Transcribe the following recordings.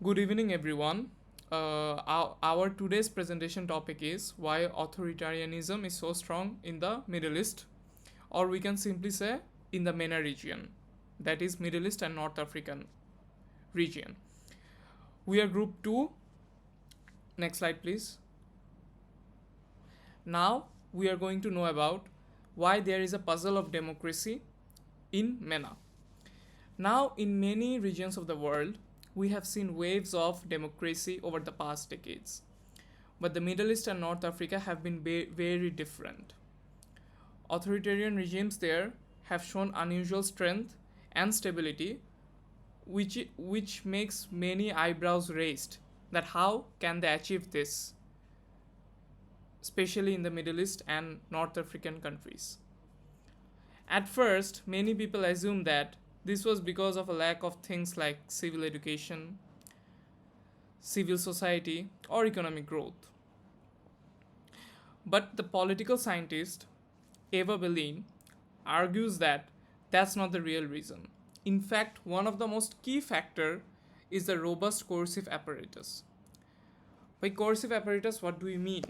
Good evening, everyone. Our today's presentation topic is why authoritarianism is so strong in the Middle East, or we can simply say in the MENA region, that is Middle East and North African region. We are group 2. Next slide, please. Now we are going to know about why there is a puzzle of democracy in MENA. Now, in many regions of the world, we have seen waves of democracy over the past decades. But the Middle East and North Africa have been very different. Authoritarian regimes there have shown unusual strength and stability, which makes many eyebrows raised that how can they achieve this, especially in the Middle East and North African countries. At first, many people assume that this was because of a lack of things like civil education, civil society, or economic growth. But the political scientist Eva Berlin argues that that's not the real reason. In fact, one of the most key factor is the robust coercive apparatus. By coercive apparatus, what do we mean?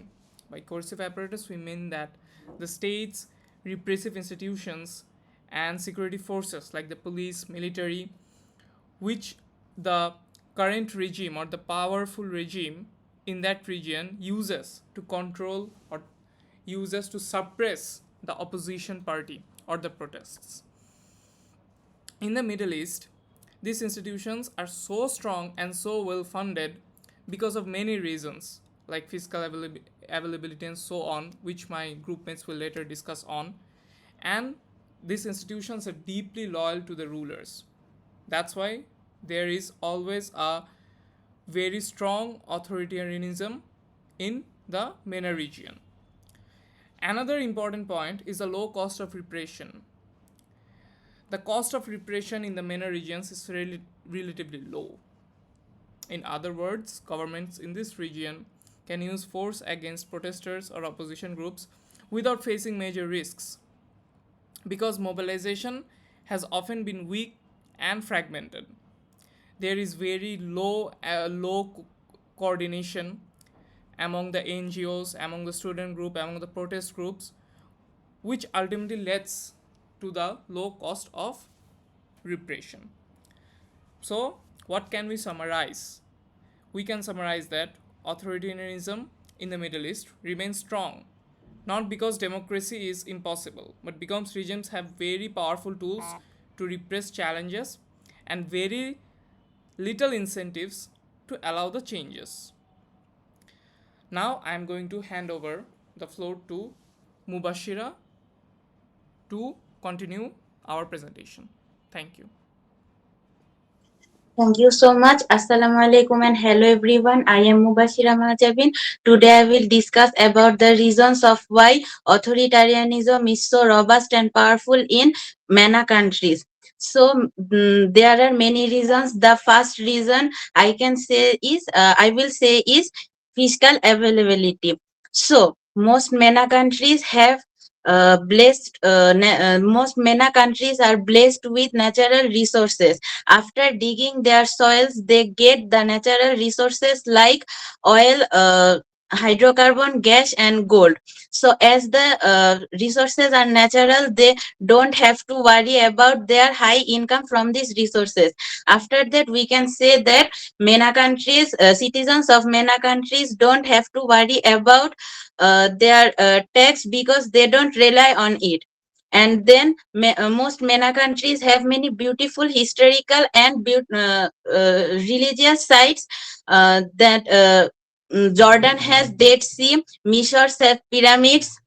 By coercive apparatus, we mean that the state's repressive institutions and security forces like the police, military, which the current regime or the powerful regime in that region uses to control or uses to suppress the opposition party or the protests. In the Middle East, these institutions are so strong and so well funded because of many reasons like fiscal availability and so on, which my groupmates will later discuss on. And these institutions are deeply loyal to the rulers. That's why there is always a very strong authoritarianism in the MENA region. Another important point is the low cost of repression. The cost of repression in the MENA regions is relatively low. In other words, governments in this region can use force against protesters or opposition groups without facing major risks because mobilization has often been weak and fragmented. There is very low coordination among the NGOs, among the student group, among the protest groups, which ultimately leads to the low cost of repression. So, what can we summarize? We can summarize that authoritarianism in the Middle East remains strong, not because democracy is impossible, but because regimes have very powerful tools to repress challenges and very little incentives to allow the changes. Now I am going to hand over the floor to Mubashira to continue our presentation. Thank you. Thank you so much. Assalamu alaikum and hello everyone. I am Mubashira Mahajabin. Today I will discuss about the reasons of why authoritarianism is so robust and powerful in MENA countries. So there are many reasons. The first reason I will say is fiscal availability. So most MENA countries have most MENA countries are blessed with natural resources. After digging their soils, they get the natural resources like oil, hydrocarbon, gas, and gold. So, as the resources are natural, they don't have to worry about their high income from these resources. After that, we can say that MENA countries, citizens of MENA countries, don't have to worry about their tax because they don't rely on it. And then most MENA countries have many beautiful historical and religious sites that Jordan has Dead Sea, Misor have pyramids,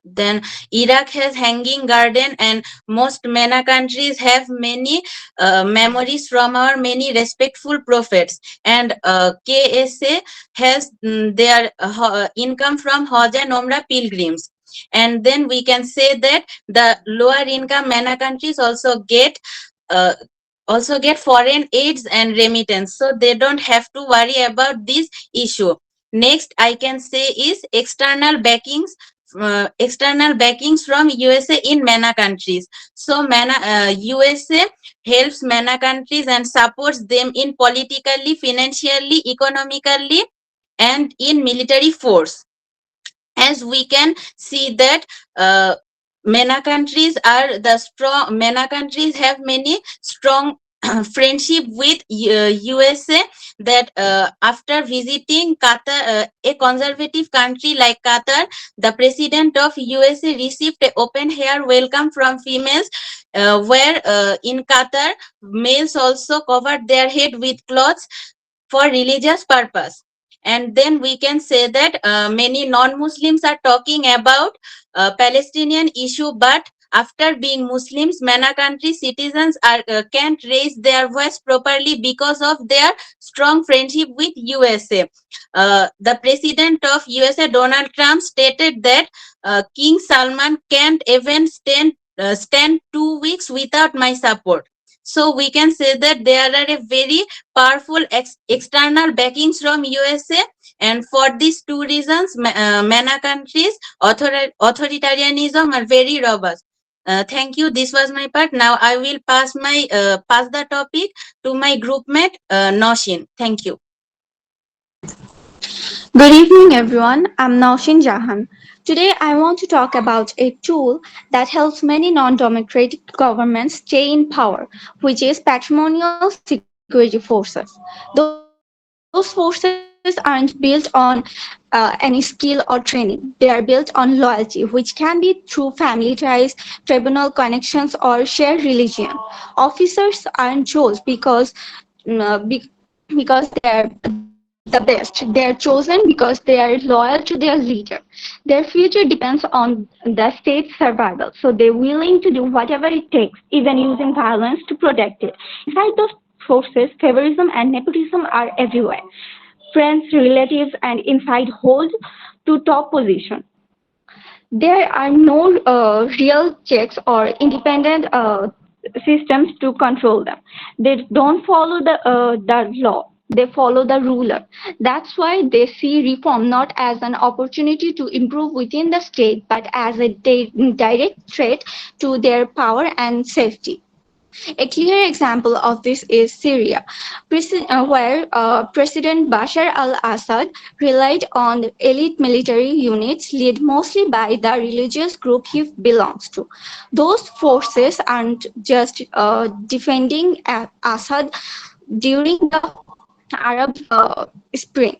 then Iraq has Hanging Garden, and most MENA countries have many memories from our many respectful prophets. And KSA has their income from Hajj and Umrah pilgrims. And then we can say that the lower income MENA countries uh, also get foreign aids and remittance, so they don't have to worry about this issue. Next, I can say is external backings external backings from USA in MENA countries. So USA helps MENA countries and supports them in politically, financially, economically, and in military force. As we can see that MENA countries are the strong. MENA countries have many strong friendship with USA. That after visiting Qatar, a conservative country like Qatar, the president of USA received an open air welcome from females. Where in Qatar, males also covered their head with cloths for religious purpose. And then we can say that many non-Muslims are talking about Palestinian issue, but after being Muslims, MENA country citizens can't raise their voice properly because of their strong friendship with USA. The president of USA, Donald Trump, stated that King Salman can't even stand 2 weeks without my support. So we can say that there are a very powerful external backings from USA, and for these two reasons, MENA countries authoritarianism are very robust. Thank you. This was my part. Now I will pass the topic to my group mate Noshin. Thank you. Good evening, everyone. I'm Naushin Jahan. Today, I want to talk about a tool that helps many non democratic governments stay in power, which is patrimonial security forces. Those forces aren't built on any skill or training, they are built on loyalty, which can be through family ties, tribunal connections, or shared religion. Officers aren't chose because they're the best. They are chosen because they are loyal to their leader. Their future depends on the state's survival, so they're willing to do whatever it takes, even using violence to protect it. Inside those forces, favorism and nepotism are everywhere. Friends, relatives, and inside hold to top position. There are no real checks or independent systems to control them. They don't follow the law. They follow the ruler. That's why they see reform not as an opportunity to improve within the state, but as a direct threat to their power and safety. A clear example of this is Syria, where President Bashar al Assad relied on elite military units led mostly by the religious group he belongs to. Those forces aren't just defending Assad during the Arab Spring.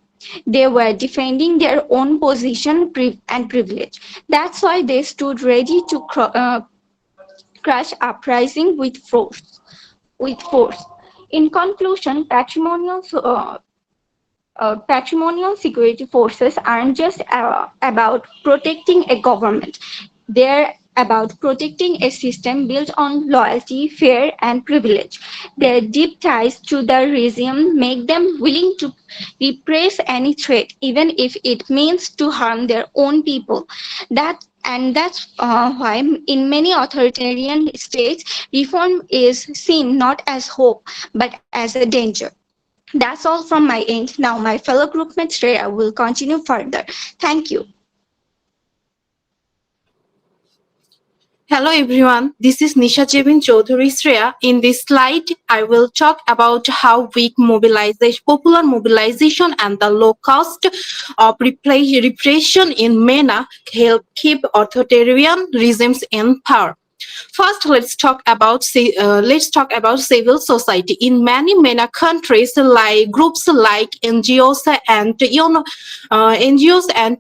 They were defending their own position and privilege. That's why they stood ready to crush uprising with force. In conclusion, patrimonial security forces aren't just about protecting a government. They're about protecting a system built on loyalty, fear, and privilege. Their deep ties to the regime make them willing to repress any threat, even if it means to harm their own people. That's why in many authoritarian states, reform is seen not as hope but as a danger. That's all from my end. Now, my fellow groupmate Shreya will continue further. Thank you. Hello everyone, this is Nisha Jebin Chaudhary Shreya. In this slide, I will talk about how weak mobilization, popular mobilization and the low cost of repression in MENA help keep authoritarian regimes in power. First, let's talk about civil society. In many MENA countries, like groups like NGOs and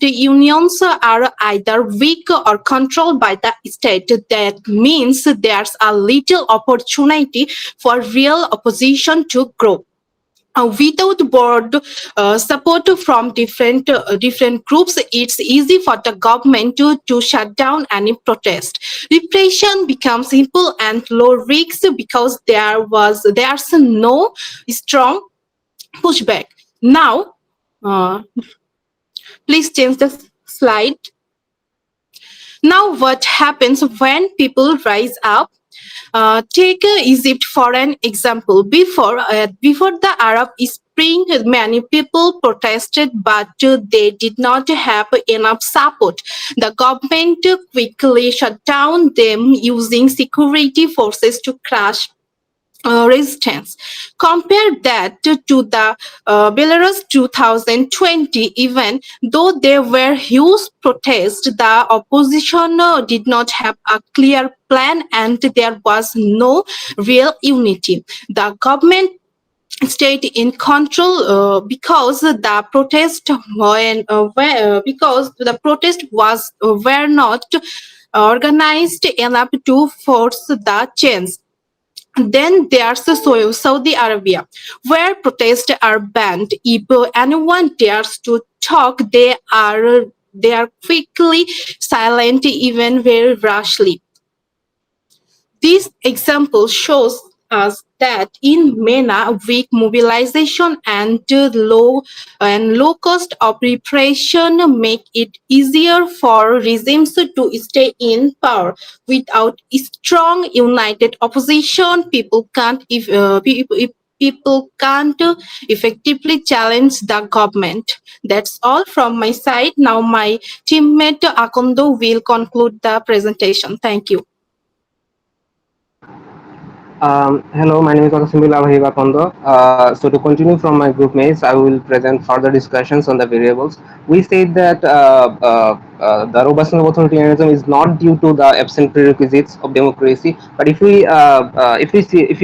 unions are either weak or controlled by the state. That means there's a little opportunity for real opposition to grow. Without board support from different groups, it's easy for the government to shut down any protest. Repression becomes simple and low risk because there's no strong pushback. Now, please change the slide. Now, what happens when people rise up? Take Egypt for an example. Before the Arab spring, many people protested, but they did not have enough support. The government quickly shut down them using security forces to crush resistance. Compare that to the Belarus 2020 event. Though there were huge protests, the opposition did not have a clear plan and there was no real unity. The government stayed in control because the protest was were not organized enough to force the change. Then there's Saudi Arabia, where protests are banned. If anyone dares to talk, they are quickly silent, even very rashly. This example shows us that in MENA, weak mobilization and low cost of repression make it easier for regimes to stay in power. Without strong, united opposition, people can't effectively challenge the government. That's all from my side. Now my teammate Akondo will conclude the presentation. Thank you. Hello, my name is Akasimila Vahiba Kondo. So to continue from my group mates, I will present further discussions on the variables. We said that the robustness of authoritarianism is not due to the absent prerequisites of democracy, but if we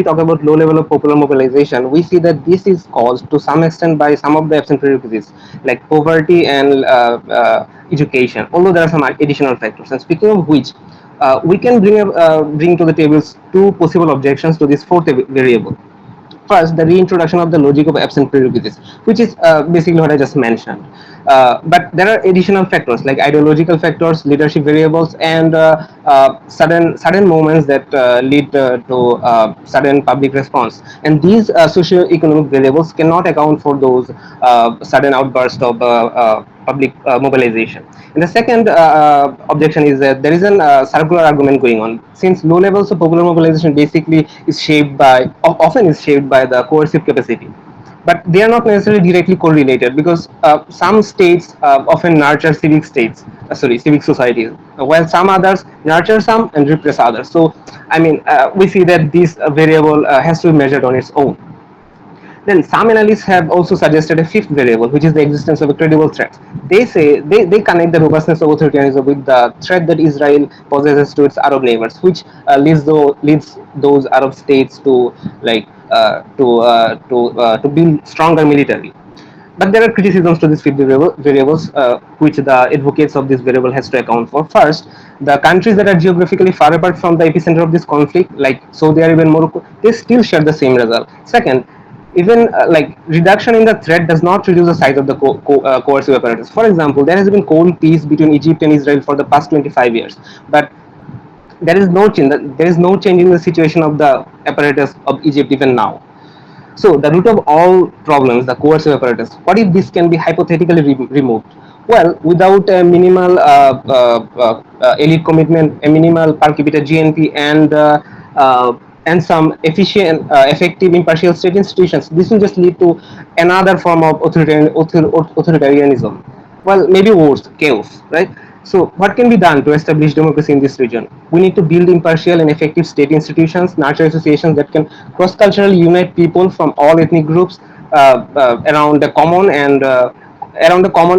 talk about low level of popular mobilization, we see that this is caused to some extent by some of the absent prerequisites like poverty and education. Although there are some additional factors. And speaking of which, we can bring to the tables two possible objections to this fourth variable. First, the reintroduction of the logic of absent prerequisites, which is basically what I just mentioned. But there are additional factors like ideological factors, leadership variables, and sudden moments that lead to sudden public response. And these socio-economic variables cannot account for those sudden outbursts of public mobilization. And the second objection is that there is a circular argument going on. Since low levels of popular mobilization basically is shaped by, often is shaped by the coercive capacity, but they are not necessarily directly correlated because some states often nurture civic societies, while some others nurture some and repress others. So, I mean, we see that this variable has to be measured on its own. Then some analysts have also suggested a fifth variable, which is the existence of a credible threat. They connect the robustness of authoritarianism with the threat that Israel possesses to its Arab neighbors, which leads those Arab states to to build stronger militarily. But there are criticisms to these variables, which the advocates of this variable has to account for. First, the countries that are geographically far apart from the epicenter of this conflict, like Saudi Arabia and Morocco, they still share the same result. Second, even like reduction in the threat does not reduce the size of the coercive apparatus. For example, there has been cold peace between Egypt and Israel for the past 25 years, but there is no change. There is no change in the situation of the apparatus of Egypt even now. So the root of all problems, the coercive apparatus, what if this can be hypothetically removed? Well, without a minimal elite commitment, a minimal per capita GNP, and some efficient, effective, impartial state institutions, this will just lead to another form of authoritarianism. Well, maybe worse, chaos, right? So, what can be done to establish democracy in this region? We need to build impartial and effective state institutions, nurture associations that can cross-culturally unite people from all ethnic groups around a common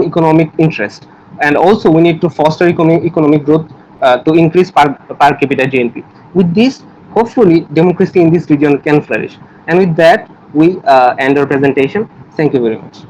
economic interest. And also, we need to foster economic growth to increase per capita GNP. With this, hopefully, democracy in this region can flourish. And with that, we end our presentation. Thank you very much.